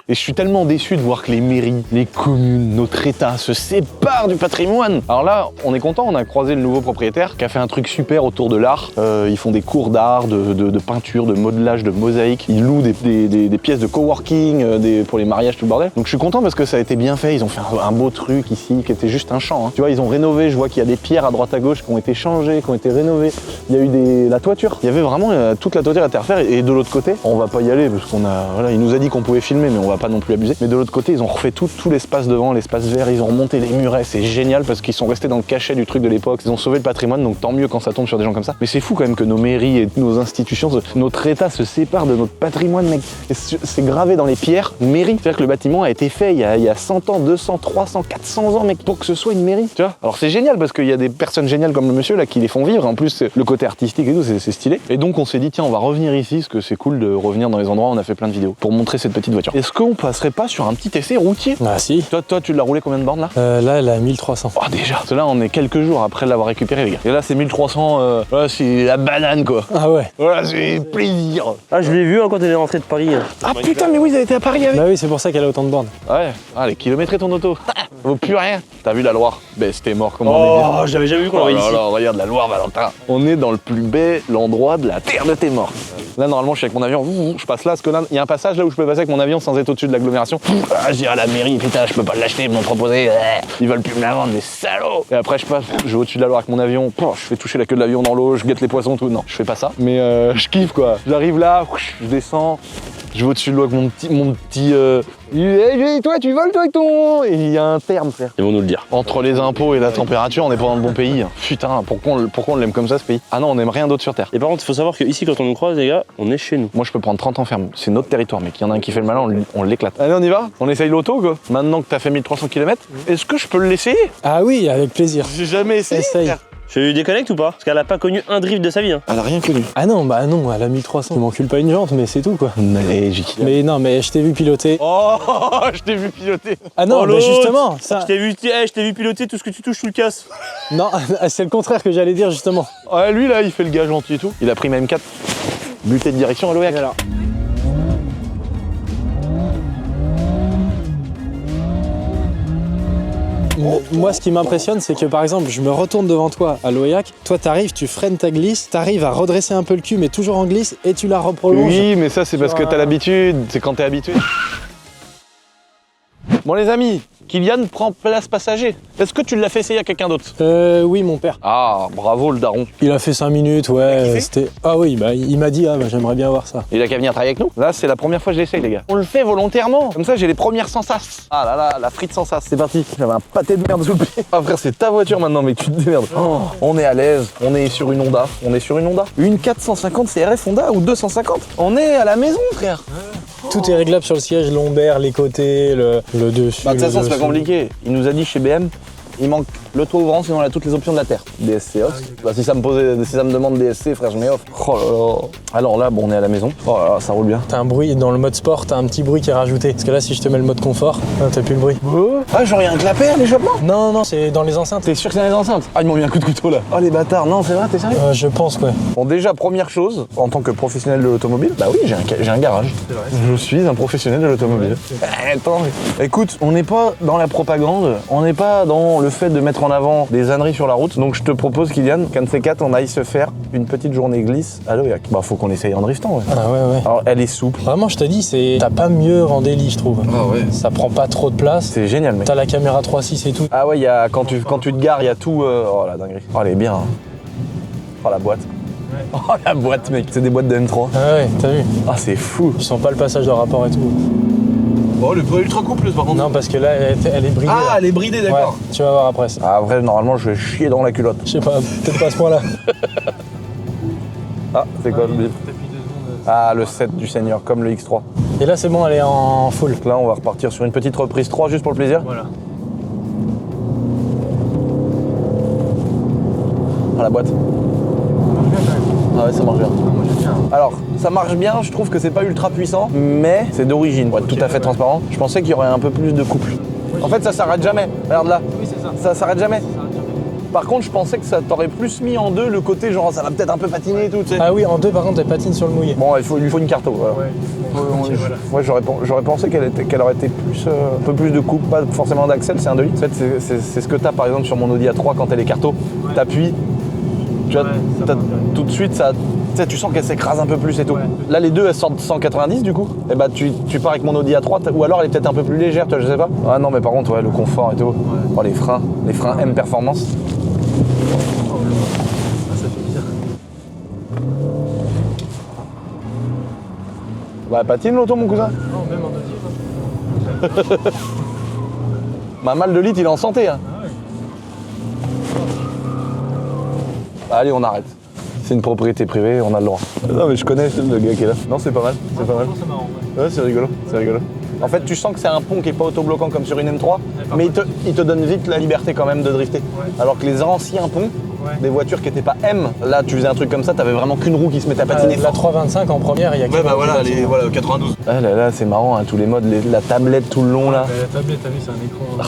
Et je suis tellement déçu de voir que les mairies, les communes, notre état se séparent du patrimoine. Alors là, on est content, on a croisé le nouveau propriétaire qui a fait un truc super autour de l'art. Ils font des cours d'art, de peinture, de modelage, de mosaïque. Ils louent des pièces de coworking, pour les mariages, tout le bordel. Donc je suis content parce que ça a été bien fait. Ils ont fait un beau truc ici qui était juste un champ. Hein. Tu vois, ils ont rénové. Je vois qu'il y a des pierres à droite à gauche qui ont été changées, qui ont été rénovées. Il y a eu la toiture. Il y avait vraiment toute la toiture à refaire. Et de l'autre côté, on va pas y aller parce qu'on a, voilà, il nous a dit qu'on pouvait filmer, mais on va pas non plus abuser. Mais de l'autre côté, ils ont refait tout l'espace devant, l'espace vert. Ils ont remonté les murets. C'est génial parce qu'ils sont restés dans le cachet du truc de l'époque. Ils ont sauvé le patrimoine. Donc tant mieux quand ça tombe sur des gens comme ça. Mais c'est fou quand même que nos mairies et nos institutions, notre état se sépare de notre patrimoine, mec. C'est gravé dans les pierres, mairie. C'est-à-dire que le bâtiment a été fait il y a 100 ans, 200, 300, 400 ans, mec, pour que ce soit une mairie. Tu vois. Alors c'est génial parce qu'il y a des personnes géniales comme le monsieur là qui les font vivre. En plus, le côté artistique et tout, c'est stylé. Et donc on s'est dit tiens, on va revenir ici parce que c'est cool de revenir dans les endroits où on a fait plein de vidéos pour montrer cette petite voiture. Est-ce qu'on passerait pas sur un petit essai routier? Ah si. Toi, tu l'as roulé combien de bornes là? Là, elle a 1300. Oh déjà. Parce que là, on est quelques jours après l'avoir récupéré, les gars. Et là, c'est 1300. Voilà, c'est la banane quoi. Ah ouais. Voilà, c'est plaisir. Ah, je l'ai vu hein, quand elle est rentrée de Paris. Ah putain, mais oui, ils avaient été à Paris avec. Bah oui, c'est pour ça qu'elle a autant de bornes. Ouais. Ah, les kilométrés ton auto. Vaut plus rien. T'as vu la Loire? Ben, c'était mort comme on est bien. Oh, j'avais jamais vu qu'on l'aurait ici. Regarde la Loire, Valentin. On est dans le plus bel endroit de la terre de tes morts. Là, normalement, je suis avec mon avion. Je passe là, parce que là, il y a un passage là où je peux passer avec mon avion sans être au-dessus de l'agglomération. Je dirais à la mairie, putain, je peux pas l'acheter, ils m'ont proposé. Ils veulent plus me la vendre, les salauds. Et après, je passe, je vais au-dessus de la Loire avec mon avion. Je fais toucher la queue de l'avion dans l'eau, je guette les poissons, tout. Non, je fais pas ça. Mais je kiffe quoi. J'arrive là, je descends. Je vais au-dessus de l'eau avec mon petit hey, toi tu voles toi avec ton... Et il y a un terme frère. Ils vont nous le dire. Entre les impôts et la température, on n'est pas dans le bon pays. Putain, pourquoi on l'aime comme ça ce pays? Ah non, on n'aime rien d'autre sur Terre. Et par contre, il faut savoir qu'ici, quand on nous croise, les gars, on est chez nous. Moi je peux prendre 30 ans ferme, c'est notre territoire mec. Il y en a un qui fait le malin, on l'éclate. Allez on y va? On essaye l'auto quoi? Maintenant que t'as fait 1300 km, est-ce que je peux l'essayer? Ah oui, avec plaisir. J'ai jamais essayé. Essaye. frère. Je déconnecte ou pas? Parce qu'elle a pas connu un drift de sa vie. Hein. Elle a rien connu. Ah non, bah non, elle a 1300. Il m'encule pas une jante, mais c'est tout quoi. Magique. Mais non, mais je t'ai vu piloter. Oh, je t'ai vu piloter. Ah non, Oh, bah l'autre. justement, ça. Je t'ai vu piloter, tout ce que tu touches, tu le casses. Non, c'est le contraire que j'allais dire justement. Ouais, lui là, il fait le gars gentil et tout. Il a pris ma M4. Buté de direction à l'OEAC. Voilà. Moi, ce qui m'impressionne, c'est que par exemple, je me retourne devant toi à l'Oyac, toi t'arrives, tu freines ta glisse, t'arrives à redresser un peu le cul, mais toujours en glisse, et tu la reprolonges. Oui, mais ça c'est parce que t'as l'habitude, c'est quand t'es habitué. Bon les amis, Kylian prend place passager. Est-ce que tu l'as fait essayer à quelqu'un d'autre? Oui, mon père. Ah, bravo le daron. Il a fait 5 minutes, Il a ouais, kiffé c'était... Ah oui, bah il m'a dit, ah bah j'aimerais bien voir ça. Il a qu'à venir travailler avec nous. Là, c'est la première fois que je l'essaye, les gars. On le fait volontairement. Comme ça, j'ai les premières sans sas. Ah là là, la frite sans sas. C'est parti. J'avais un pâté de merde sous le pied. Ah frère, c'est ta voiture maintenant, mais tu te démerdes. Oh, on est à l'aise. On est sur une Honda. Une 450 CRF Honda ou 250. On est à la maison, frère. Tout est réglable sur le siège lombaire, les côtés, le dessus. Bah, de toute façon, le c'est pas dessous. compliqué. Il nous a dit chez BM, il manque le toit ouvrant, sinon on a toutes les options de la Terre. DSC off. Bah, si ça me demande DSC, frère, je mets off. Oh là là. Alors là, bon, on est à la maison. Oh là là, ça roule bien. T'as un bruit, dans le mode sport, t'as un petit bruit qui est rajouté. Parce que là, si je te mets le mode confort, t'as plus le bruit. Ah, genre, il y a un clapet à l'échappement. Non, non, c'est dans les enceintes. T'es sûr que c'est dans les enceintes? Ah, ils m'ont mis un coup de couteau là. Oh les bâtards, non, c'est vrai, t'es sérieux? Je pense, ouais. Bon, déjà, première chose, en tant que professionnel de l'automobile, bah oui, j'ai un garage. Je suis un professionnel de l'automobile. Attends, écoute, on n'est pas dans la propagande, on n'est pas dans le fait de mettre en avant des âneries sur la route, donc je te propose, Kylian, qu'un de ces quatre, on aille se faire une petite journée glisse à l'Oyac. Bah, faut qu'on essaye en driftant, ouais. Ah ouais, ouais. Alors, elle est souple. Vraiment, je te dis, c'est... T'as pas mieux en délit, je trouve. Ah ouais. Ça prend pas trop de place. C'est génial, mec. T'as la caméra 3.6 et tout. Ah ouais, quand tu te gares, il y a tout. Oh la dinguerie. Oh, elle est bien. Hein. Oh la boîte. Oh la boîte, mec. C'est des boîtes de M3. Ah ouais, t'as vu. Ah, c'est fou. Ils sont pas le passage de rapport et tout. Oh, le ultra couple par contre. Non, parce que là, elle est bridée. Ah, là. elle est bridée, Ouais, d'accord. tu vas voir après. Ça. Ah, vrai, normalement, je vais chier dans la culotte. Je sais pas, peut-être pas à ce point-là. Ah, c'est quoi le bip? Ah, le 7 du Seigneur, comme le X3. Et là, c'est bon, elle est en full. Donc là, on va repartir sur une petite reprise 3 juste pour le plaisir. Voilà. Ah, la boîte. Ah ouais, ça marche bien. Alors, ça marche bien, je trouve que c'est pas ultra puissant, mais c'est d'origine, pour être tout à fait transparent. Je pensais qu'il y aurait un peu plus de couple. En fait, ça s'arrête jamais. Regarde là. Oui, c'est ça. Ça s'arrête jamais. Par contre, je pensais que ça t'aurait plus mis en deux le côté genre ça va peut-être un peu patiner et tout, tu sais. Ah oui, en deux, par contre, elle patine sur le mouillé. Bon, il lui faut une carto. Voilà. Ouais, j'aurais pensé qu'elle aurait été plus, un peu plus de coupe, pas forcément d'axel, c'est un 2 litres. En fait, c'est ce que t'as par exemple sur mon Audi A3 quand elle est carto. T'appuies, tu vois, tout de suite, ça, tu sens qu'elle s'écrase un peu plus et tout. Là, les deux, elles sortent 190 du coup. Et bah, tu pars avec mon Audi A3, ou alors elle est peut-être un peu plus légère, tu vois, je sais pas. Ah non, mais par contre, ouais, le confort et tout. Oh, les freins M Performance. Bah, patine l'auto, mon cousin. Non, même en deuxième. Bah, mal de litre, il est en santé. Hein. Bah, allez, on arrête. C'est une propriété privée, on a le droit. Non, mais je connais le gars qui est là. Non, c'est pas mal. C'est pas mal. Ouais, c'est rigolo. C'est rigolo. En fait, tu sens que c'est un pont qui est pas autobloquant comme sur une M3, mais il te donne vite la liberté quand même de drifter. Alors que les anciens ponts, des voitures qui étaient pas M, là tu faisais un truc comme ça, t'avais vraiment qu'une roue qui se mettait à patiner. La 325 en première, il y a Ouais, bah voilà, voilà, 92. Ah là là, c'est marrant, hein, tous les modes, la tablette tout le long là, La tablette, t'as vu, c'est un écran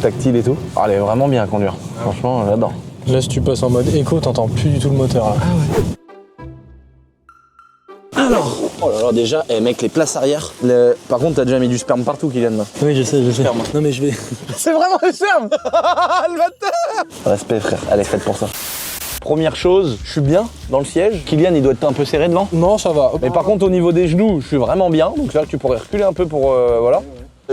tactile et tout. Ah, elle est vraiment bien à conduire. Franchement, j'adore. Là, si tu passes en mode éco, t'entends plus du tout le moteur. Là. Oh là là, déjà, mec, les places arrière. Par contre, t'as déjà mis du sperme partout, Kylian. Là. Oui, je sais. Non, mais je vais. C'est vraiment le sperme. Le bâtard. Respect, frère, elle est faite pour ça. Première chose, je suis bien dans le siège. Kylian, il doit être un peu serré devant. Non, ça va. Mais par contre, au niveau des genoux, je suis vraiment bien. Donc c'est là que tu pourrais reculer un peu pour. Voilà.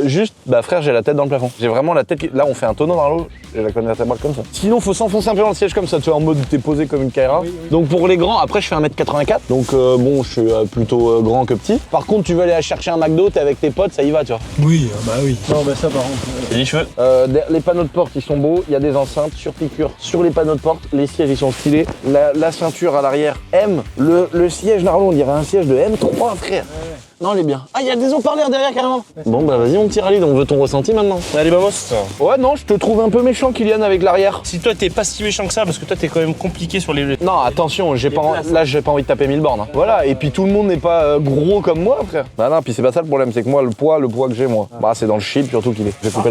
Juste, bah frère, j'ai la tête dans le plafond. J'ai vraiment la tête qui... Là, on fait un tonneau dans l'eau, j'ai la colonne vertébrale comme ça. Sinon, faut s'enfoncer un peu dans le siège comme ça, tu vois, en mode t'es posé comme une Kaira. Donc pour les grands, après je fais 1m84, donc bon, je suis plutôt grand que petit. Par contre, tu veux aller chercher un McDo, t'es avec tes potes, ça y va, tu vois. Oui, bah oui. Non, bah ça par contre. Et les cheveux. Les panneaux de porte, ils sont beaux, il y a des enceintes sur piqûre sur les panneaux de porte, les sièges, ils sont stylés. La ceinture à l'arrière, M, le siège, normalement, on dirait un siège de M3, frère. Non, il est bien. Ah, il y a des haut-parleurs derrière carrément. Bon, bah vas-y, mon petit Ralid, on veut ton ressenti maintenant. Allez, vamos. Ouais, non, je te trouve un peu méchant, Kylian, avec l'arrière. Si toi t'es pas si méchant que ça, parce que toi t'es quand même compliqué sur les. Non, attention, j'ai pas envie de taper 1000 bornes. Hein. Voilà, et puis tout le monde n'est pas gros comme moi, frère. Bah non, puis c'est pas ça le problème, c'est que moi, le poids que j'ai, moi, bah c'est dans le chip surtout qu'il est. J'ai coupé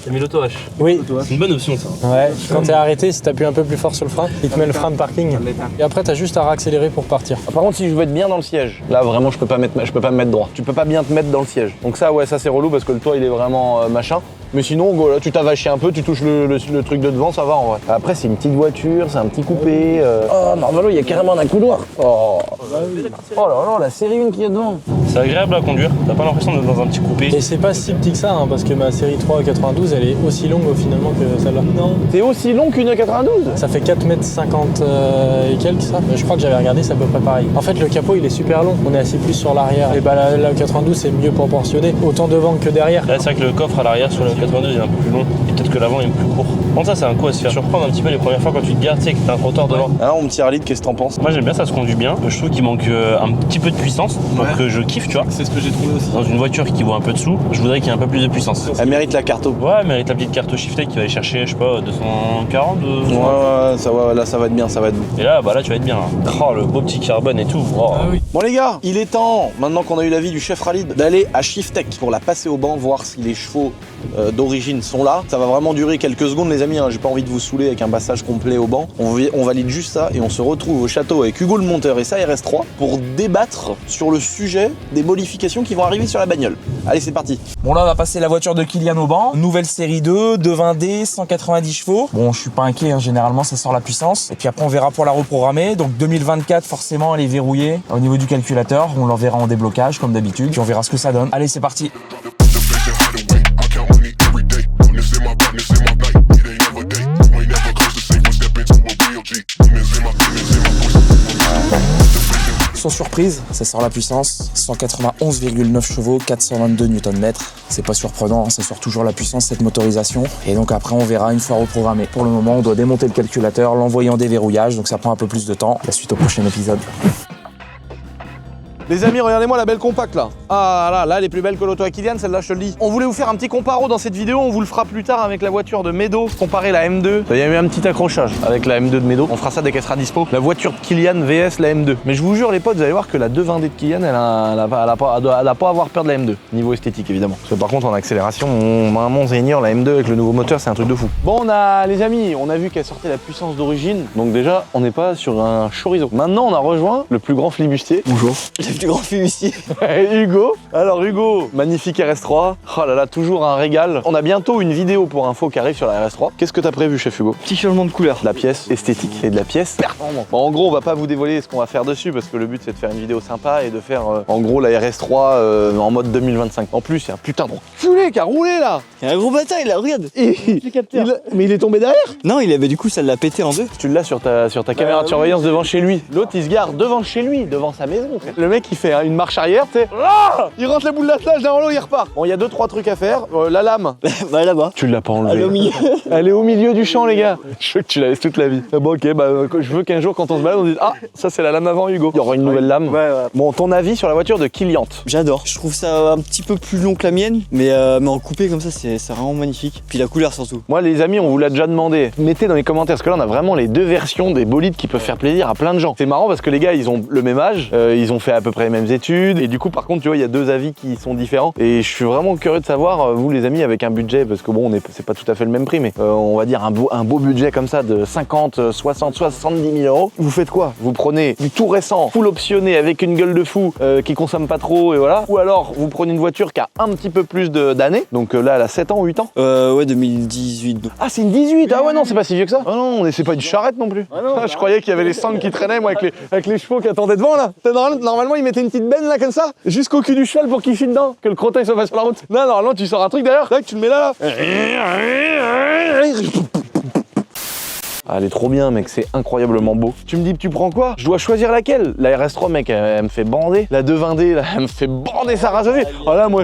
T'as mis l'auto-H. Oui. C'est une bonne option ça. Ouais, quand t'es arrêté, si t'appuies un peu plus fort sur le frein, il te met le frein de parking. Et après, t'as juste à réaccélérer pour partir. Par contre, si je veux être bien dans le siège, là vraiment, je peux pas me mettre droit. Tu peux pas bien te mettre dans le siège. Donc ça, ouais, ça c'est relou parce que le toit il est vraiment machin. Mais sinon, go, là, tu t'avachis un peu, tu touches le truc de devant, ça va en vrai. Après, c'est une petite voiture, c'est un petit coupé. Oh, Marvalo, il y a carrément un couloir. Oh là là, la série 1 qu'il y a devant. C'est agréable à conduire, t'as pas l'impression d'être dans un petit coupé. Et c'est pas si petit que ça, hein, parce que ma série 3 92, elle est aussi longue finalement que celle-là. Non. C'est aussi long qu'une 92. Ça fait 4,50 m et quelques, ça. Je crois que j'avais regardé, c'est à peu près pareil. En fait, le capot, il est super long. On est assis plus sur l'arrière. Et bah la 92, c'est mieux proportionné, autant devant que derrière. Là, c'est vrai que le coffre à l'arrière sur le 82 il est un peu plus long et peut-être que l'avant est plus court. Bon, ça, c'est un coup à se faire surprendre un petit peu les premières fois quand tu te gares, tu sais, que t'as un trottoir devant. Alors, mon petit Ralid, qu'est-ce que t'en penses? Moi, j'aime bien, ça se conduit bien. Je trouve qu'il manque un petit peu de puissance, donc je kiffe, tu vois. C'est ce que j'ai trouvé aussi. Dans une voiture qui vaut un peu de sous, je voudrais qu'il y ait un peu plus de puissance. Elle mérite la carte. Ouais, elle mérite la petite carte shiftée qui va aller chercher, je sais pas, 240. Ouais, ça va, là ça va être bien, ça va être bon. Et là, bah là, tu vas être bien. Oh, le beau petit carbone et tout. Oh. Ah oui. Bon les gars, il est temps, maintenant qu'on a eu l'avis du chef Ralid, d'aller à Shiftech pour la passer au banc, voir si les chevaux d'origine sont là. Ça va vraiment durer quelques secondes les amis, hein. J'ai pas envie de vous saouler avec un passage complet au banc. On valide juste ça et on se retrouve au château avec Hugo le monteur et sa RS3 pour débattre sur le sujet des modifications qui vont arriver sur la bagnole. Allez, c'est parti. Bon là on va passer la voiture de Kylian au banc, nouvelle série 2, 220D, 190 chevaux. Bon je suis pas inquiet, hein. Généralement ça sort la puissance. Et puis après on verra pour la reprogrammer. Donc 2024 forcément elle est verrouillée au niveau du calculateur. On l'enverra en déblocage comme d'habitude. Puis on verra ce que ça donne. Allez c'est parti. Sans surprise, ça sort la puissance, 191,9 chevaux, 422 Nm. C'est pas surprenant, hein, ça sort toujours la puissance cette motorisation. Et donc après on verra une fois reprogrammé. Pour le moment on doit démonter le calculateur, l'envoyer en déverrouillage, donc ça prend un peu plus de temps. La suite au prochain épisode. Les amis, regardez-moi la belle compacte là. Ah là, elle est plus belle que l'auto à Kylian, celle-là je te le dis. On voulait vous faire un petit comparo dans cette vidéo, on vous le fera plus tard avec la voiture de Medo, comparer la M2. Il y a eu un petit accrochage avec la M2 de Medo, on fera ça dès qu'elle sera dispo. La voiture de Kylian vs la M2. Mais je vous jure les potes, vous allez voir que la 220D de Kylian, elle a pas à avoir peur de la M2. Niveau esthétique évidemment. Parce que par contre en accélération, mon seigneur, la M2 avec le nouveau moteur, c'est un truc de fou. Bon les amis, on a vu qu'elle sortait la puissance d'origine, donc déjà on n'est pas sur un chorizo. Maintenant on a rejoint le plus grand flibustier. Bonjour. Le plus grand flibustier. Hugo. Alors Hugo, magnifique RS3. Oh là là, toujours un régal. On a bientôt une vidéo pour info qui arrive sur la RS3. Qu'est-ce que t'as prévu, chef Hugo? Petit changement de couleur. De la pièce esthétique et de la pièce performante. Bon, en gros, on va pas vous dévoiler ce qu'on va faire dessus parce que le but c'est de faire une vidéo sympa et de faire en gros la RS3 en mode 2025. En plus, il y a un putain de culé qui a roulé là. Il y a un gros bataille là, regarde. Mais il est tombé derrière? Non, du coup ça l'a pété en deux. Tu l'as sur ta caméra de surveillance devant chez lui. L'autre il se gare devant chez lui, devant sa maison. Le mec il fait une marche arrière, tu sais. Il rentre les boules d'attelage dans l'eau, il repart. Bon, il y a 2-3 trucs à faire. La lame. Bah là-bas. Tu l'as pas enlevée. Elle est au milieu. Elle est au milieu du champ, les gars. Je veux que tu la laisses toute la vie. Bon, ok, je veux qu'un jour, quand on se balade, on dise ah, ça c'est la lame avant Hugo. Il y aura une nouvelle lame. Ouais. Bon, ton avis sur la voiture de Kylian? J'adore. Je trouve ça un petit peu plus long que la mienne, mais en coupé comme ça, c'est vraiment magnifique. Puis la couleur surtout. Moi, les amis, on vous l'a déjà demandé. Mettez dans les commentaires, parce que là, on a vraiment les deux versions des bolides qui peuvent faire plaisir à plein de gens. C'est marrant parce que les gars, ils ont le même âge, ils ont fait à peu près les mêmes études, et du coup, par contre, tu vois, il y a deux avis qui sont différents. Et je suis vraiment curieux de savoir, vous les amis, avec un budget, parce que bon, c'est pas tout à fait le même prix, mais on va dire un beau budget comme ça de 50, 60, 70 000 euros. Vous faites quoi? Vous prenez du tout récent, full optionné, avec une gueule de fou, qui consomme pas trop, et voilà. Ou alors, vous prenez une voiture qui a un petit peu plus d'années. Donc là, elle a 7 ans, 8 ans. Ouais, 2018. Ah, c'est une 18. Ah ouais, non, c'est pas si vieux que ça. Ah non, c'est pas une charrette non plus. Je croyais qu'il y avait les cendres qui traînaient, moi, avec les chevaux qui attendaient devant, là. Normalement, ils mettaient une petite benne là comme ça, jusqu'au cul du cheval pour qu'il chie dedans, que le crottin il soit pas sur la route. Non, normalement tu sors un truc derrière, tac, tu le mets là. Ah, elle est trop bien, mec, c'est incroyablement beau. Tu me dis, tu prends quoi? Je dois choisir laquelle? La RS3, mec, elle me fait bander. La 220D, là, elle me fait bander sa race aussi. Oh là, moi,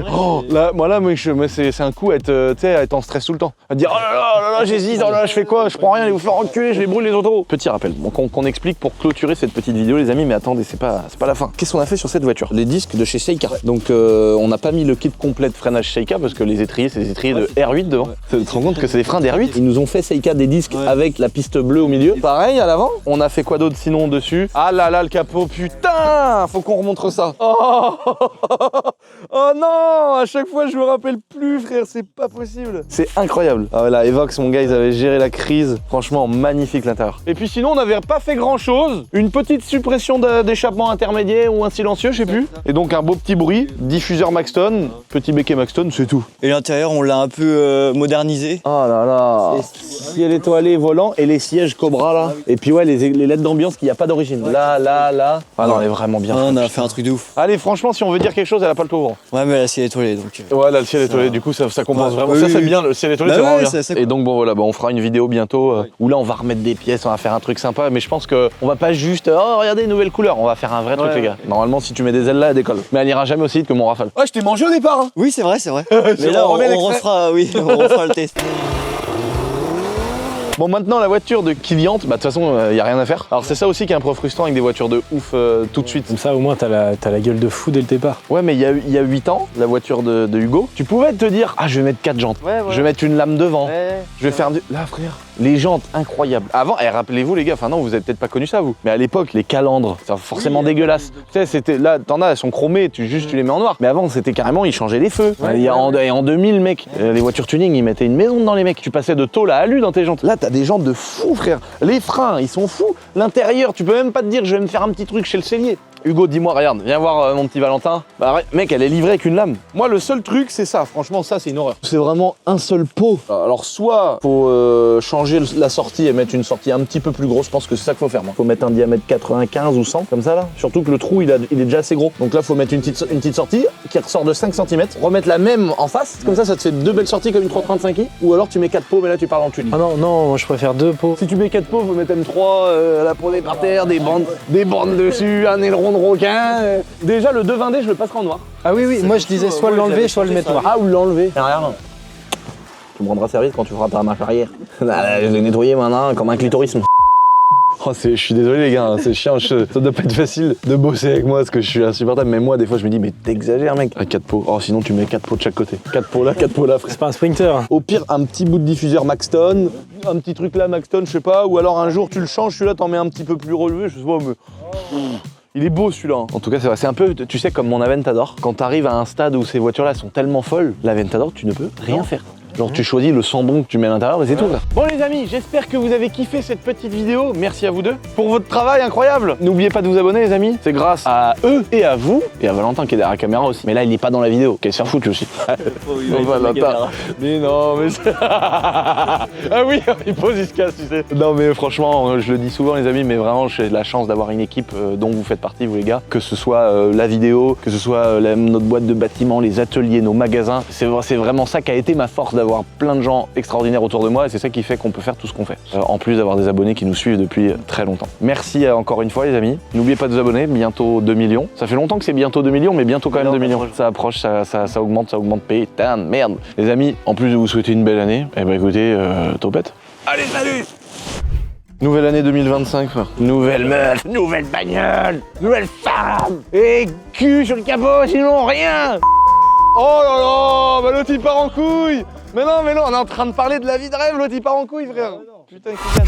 c'est un coup à être en stress tout le temps. À dire, oh là là, j'hésite, oh là là, je fais quoi? Je prends rien, je vais vous faire reculer, je les brûle les autos. Petit rappel, qu'on explique pour clôturer cette petite vidéo, les amis, mais attendez, c'est pas la fin. Qu'est-ce qu'on a fait sur cette voiture? Les disques de chez Seika. Donc, on n'a pas mis le kit complet de freinage Seika parce que les étriers, c'est des étriers de R8 devant. Tu te rends compte que c'est des freins d'R8? Ils nous ont fait Seika des disques avec la piste bleue au milieu. Pareil à l'avant. On a fait quoi d'autre sinon dessus? Ah là là, le capot, putain! Faut qu'on remontre ça. Oh, oh non! À chaque fois, je me rappelle plus, frère, c'est pas possible. C'est incroyable. Ah voilà, Evox, mon gars, ils avaient géré la crise. Franchement, magnifique l'intérieur. Et puis sinon, on n'avait pas fait grand chose. Une petite suppression d'échappement intermédiaire ou un silencieux, je sais plus. Et donc un beau petit bruit, diffuseur Maxton, petit béquet Maxton, c'est tout. Et l'intérieur, on l'a un peu modernisé. Oh là là. Ciel étoilé volant et les sièges Cobra là. Et puis ouais, les LED d'ambiance qu'il n'y a pas d'origine. Là. Ah non, on est vraiment bien. On a fait un truc de ouf. Allez, franchement, si on veut dire quelque chose, elle a pas le pauvre. Ouais, mais là, ciel étoilé donc. Ouais, là, le ciel étoilé, du coup, ça compense vraiment. Oui, ça, c'est bien, le ciel étoilé, c'est vraiment bien. Ça, et donc, bon, voilà, on fera une vidéo bientôt où là, on va remettre des pièces, on va faire un truc sympa. Mais je pense qu'on va pas juste, oh, regardez, une nouvelle couleur. On va faire un vrai truc, les gars. Normalement, si tu mets des ailes là, elle décolle. Mais elle ira jamais aussi vite que mon Rafale. Ouais, je t'ai mangé au départ. Hein. Oui, c'est vrai. Mais là, on refera le test. Bon, maintenant, la voiture de Kilian, bah de toute façon, y a rien à faire. Alors, c'est ça aussi qui est un peu frustrant avec des voitures de ouf tout de suite. Comme ça, au moins, t'as la gueule de fou dès le départ. Ouais, mais il y a 8 ans, la voiture de Hugo, tu pouvais te dire, ah, je vais mettre 4 jantes. Je vais mettre une lame devant. Je vais faire là, frère. Les jantes, incroyables. Avant, rappelez-vous, les gars, enfin non, vous avez peut-être pas connu ça, vous. Mais à l'époque, les calandres, c'est forcément dégueulasse. Tu sais, c'était là, t'en as, elles sont chromées, tu les mets en noir. Mais avant, c'était carrément, ils changeaient les feux. En 2000, mec, les voitures tuning, ils mettaient une maison dans les mecs. Tu passais de tôle à alu dans tes jantes. Là, t'as des jantes de fou, frère. Les freins, ils sont fous. L'intérieur, tu peux même pas te dire, je vais me faire un petit truc chez le sellier. Hugo, dis-moi, regarde, viens voir mon petit Valentin. Bah, mec, elle est livrée avec une lame. Moi, le seul truc, c'est ça. Franchement, ça, c'est une horreur. C'est vraiment un seul pot. Alors, soit faut changer la sortie et mettre une sortie un petit peu plus grosse. Je pense que c'est ça qu'il faut faire. Moi. Faut mettre un diamètre 95 ou 100, comme ça, là. Surtout que le trou, il est déjà assez gros. Donc là, faut mettre une petite sortie qui ressort de 5 cm. Remettre la même en face. Comme ça te fait 2 belles sorties comme une 335i. Ou alors, tu mets 4 pots, mais là, tu parles en tuning. Ah non, moi, je préfère 2 pots. Si tu mets 4 pots, faut mettre M3, la poignée par terre, des bandes dessus, un aileron de requin. Déjà, le 220D, je le passerai en noir. Ah oui, moi je disais soit l'enlever, soit le mettre noir. Ah, ou l'enlever. Regarde. Tu me rendras service quand tu feras ta marche arrière. Je l'ai nettoyé maintenant comme un clitorisme. Oh, je suis désolé les gars, c'est chiant, ça doit pas être facile de bosser avec moi parce que je suis insupportable, mais moi des fois je me dis mais t'exagères mec. À 4 pots, oh sinon tu mets 4 pots de chaque côté. 4 pots là, 4 pots là frère. C'est pas un sprinter. Au pire un petit bout de diffuseur Maxton, un petit truc là Maxton, je sais pas, ou alors un jour tu le changes, celui-là t'en mets un petit peu plus relevé, je sais pas mais... Il est beau celui-là. En tout cas, c'est vrai. C'est un peu, tu sais, comme mon Aventador. Quand t'arrives à un stade où ces voitures-là sont tellement folles, l'Aventador, tu ne peux rien faire. Genre tu choisis le sambon que tu mets à l'intérieur et c'est tout là. Bon les amis, j'espère que vous avez kiffé cette petite vidéo. Merci à vous deux pour votre travail incroyable. N'oubliez pas de vous abonner les amis. C'est grâce à eux et à vous. Et à Valentin qui est derrière la caméra aussi. Mais là il n'est pas dans la vidéo. Qu'est-ce qu'il se fout lui aussi. Valentin. Mais non mais ah oui, il pose, il se casse tu sais. Non mais franchement, je le dis souvent les amis, mais vraiment j'ai de la chance d'avoir une équipe dont vous faites partie vous les gars. Que ce soit la vidéo, que ce soit notre boîte de bâtiment, les ateliers, nos magasins. C'est vraiment ça qui a été ma force d'avoir plein de gens extraordinaires autour de moi et c'est ça qui fait qu'on peut faire tout ce qu'on fait. En plus d'avoir des abonnés qui nous suivent depuis très longtemps. Merci encore une fois les amis. N'oubliez pas de vous abonner, bientôt 2 millions. Ça fait longtemps que c'est bientôt 2 millions, mais bientôt quand même 2 millions. Ça approche, ça augmente, putain de merde. Les amis, en plus de vous souhaiter une belle année, eh ben écoutez, topette. Allez, salut! Nouvelle année 2025, frère. Nouvelle meuf, nouvelle bagnole, nouvelle femme, et cul sur le capot, sinon rien! Oh là là, bah l'autre il part en couille. Mais non, on est en train de parler de la vie de rêve, l'autre il part en couille frère. Putain, qu'il gagne.